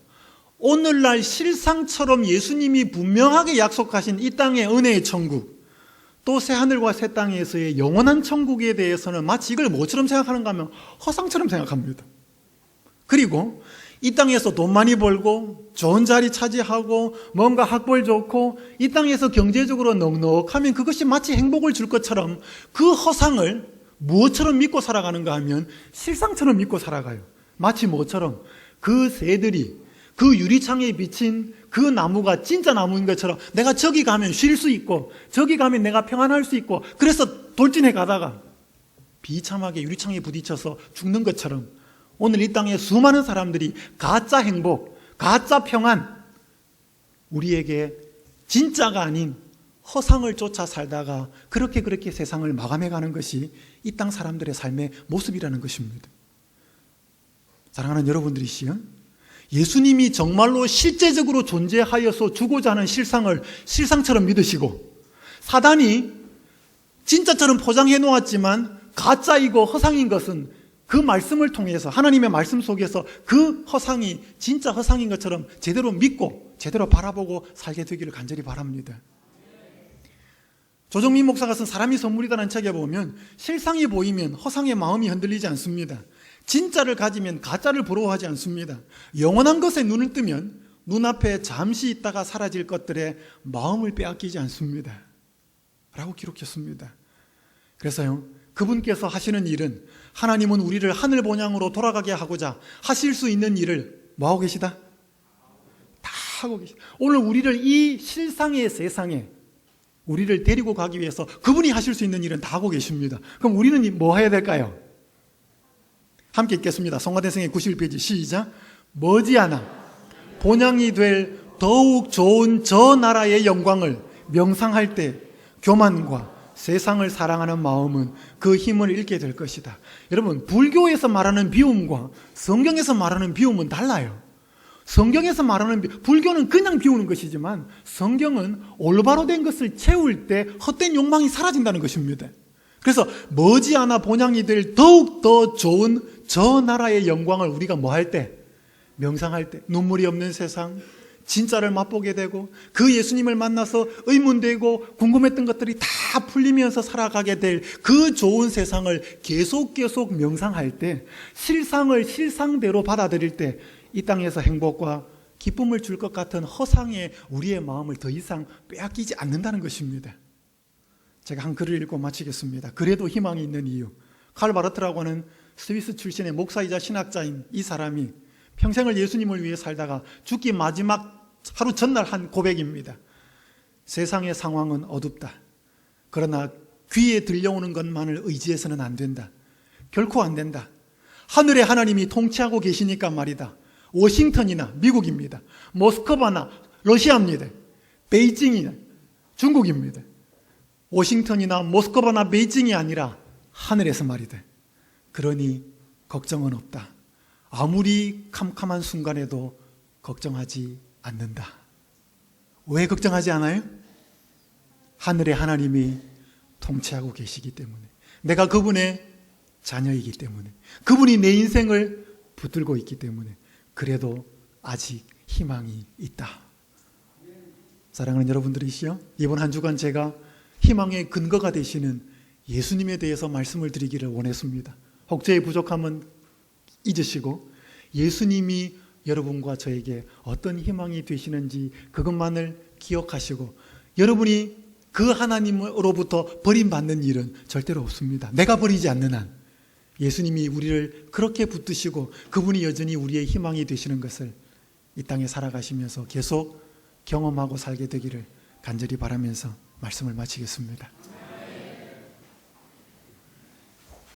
오늘날 실상처럼 예수님이 분명하게 약속하신 이 땅의 은혜의 천국, 또 새하늘과 새 땅에서의 영원한 천국에 대해서는 마치 이걸 뭐처럼 생각하는가 하면 허상처럼 생각합니다. 그리고 이 땅에서 돈 많이 벌고 좋은 자리 차지하고 뭔가 학벌 좋고 이 땅에서 경제적으로 넉넉하면 그것이 마치 행복을 줄 것처럼 그 허상을 무엇처럼 믿고 살아가는가 하면 실상처럼 믿고 살아가요. 마치 뭐처럼 그 새들이 그 유리창에 비친 그 나무가 진짜 나무인 것처럼 내가 저기 가면 쉴 수 있고 저기 가면 내가 평안할 수 있고 그래서 돌진해 가다가 비참하게 유리창에 부딪혀서 죽는 것처럼 오늘 이 땅에 수많은 사람들이 가짜 행복, 가짜 평안, 우리에게 진짜가 아닌 허상을 쫓아 살다가 그렇게 세상을 마감해가는 것이 이 땅 사람들의 삶의 모습이라는 것입니다. 사랑하는 여러분들이시여, 예수님이 정말로 실제적으로 존재하여서 주고자 하는 실상을 실상처럼 믿으시고 사단이 진짜처럼 포장해 놓았지만 가짜이고 허상인 것은 그 말씀을 통해서 하나님의 말씀 속에서 그 허상이 진짜 허상인 것처럼 제대로 믿고 제대로 바라보고 살게 되기를 간절히 바랍니다. 조정민 목사가 쓴 사람이 선물이다라는 책에 보면 실상이 보이면 허상의 마음이 흔들리지 않습니다. 진짜를 가지면 가짜를 부러워하지 않습니다. 영원한 것에 눈을 뜨면 눈앞에 잠시 있다가 사라질 것들에 마음을 빼앗기지 않습니다. 라고 기록했습니다. 그래서요, 그분께서 하시는 일은 하나님은 우리를 하늘 본향으로 돌아가게 하고자 하실 수 있는 일을 뭐하고 계시다? 다 하고 계시다. 오늘 우리를 이 실상의 세상에 우리를 데리고 가기 위해서 그분이 하실 수 있는 일은 다 하고 계십니다. 그럼 우리는 뭐 해야 될까요? 함께 읽겠습니다. 성가대성의 91페이지 시작. 머지않아 본향이 될 더욱 좋은 저 나라의 영광을 명상할 때 교만과 세상을 사랑하는 마음은 그 힘을 잃게 될 것이다. 여러분, 불교에서 말하는 비움과 성경에서 말하는 비움은 달라요. 성경에서 말하는 불교는 그냥 비우는 것이지만 성경은 올바로 된 것을 채울 때 헛된 욕망이 사라진다는 것입니다. 그래서 머지않아 본향이 될 더욱 더 좋은 저 나라의 영광을 우리가 뭐 할 때? 명상할 때 눈물이 없는 세상, 진짜를 맛보게 되고 그 예수님을 만나서 의문되고 궁금했던 것들이 다 풀리면서 살아가게 될 그 좋은 세상을 계속 명상할 때, 실상을 실상대로 받아들일 때 이 땅에서 행복과 기쁨을 줄 것 같은 허상에 우리의 마음을 더 이상 빼앗기지 않는다는 것입니다. 제가 한 글을 읽고 마치겠습니다. 그래도 희망이 있는 이유. 칼 바르트라고 하는 스위스 출신의 목사이자 신학자인 이 사람이 평생을 예수님을 위해 살다가 죽기 마지막 하루 전날 한 고백입니다. 세상의 상황은 어둡다. 그러나 귀에 들려오는 것만을 의지해서는 안 된다. 결코 안 된다. 하늘의 하나님이 통치하고 계시니까 말이다. 워싱턴이나 미국입니다. 모스크바나 러시아입니다. 베이징이나 중국입니다. 워싱턴이나 모스크바나 베이징이 아니라 하늘에서 말이다. 그러니 걱정은 없다. 아무리 캄캄한 순간에도 걱정하지 않는다. 왜 걱정하지 않아요? 하늘의 하나님이 통치하고 계시기 때문에, 내가 그분의 자녀이기 때문에, 그분이 내 인생을 붙들고 있기 때문에 그래도 아직 희망이 있다. 사랑하는 여러분들이시여, 이번 한 주간 제가 희망의 근거가 되시는 예수님에 대해서 말씀을 드리기를 원했습니다. 혹자의 부족함은 잊으시고 예수님이 여러분과 저에게 어떤 희망이 되시는지 그것만을 기억하시고, 여러분이 그 하나님으로부터 버림받는 일은 절대로 없습니다. 내가 버리지 않는 한 예수님이 우리를 그렇게 붙드시고 그분이 여전히 우리의 희망이 되시는 것을 이 땅에 살아가시면서 계속 경험하고 살게 되기를 간절히 바라면서 말씀을 마치겠습니다.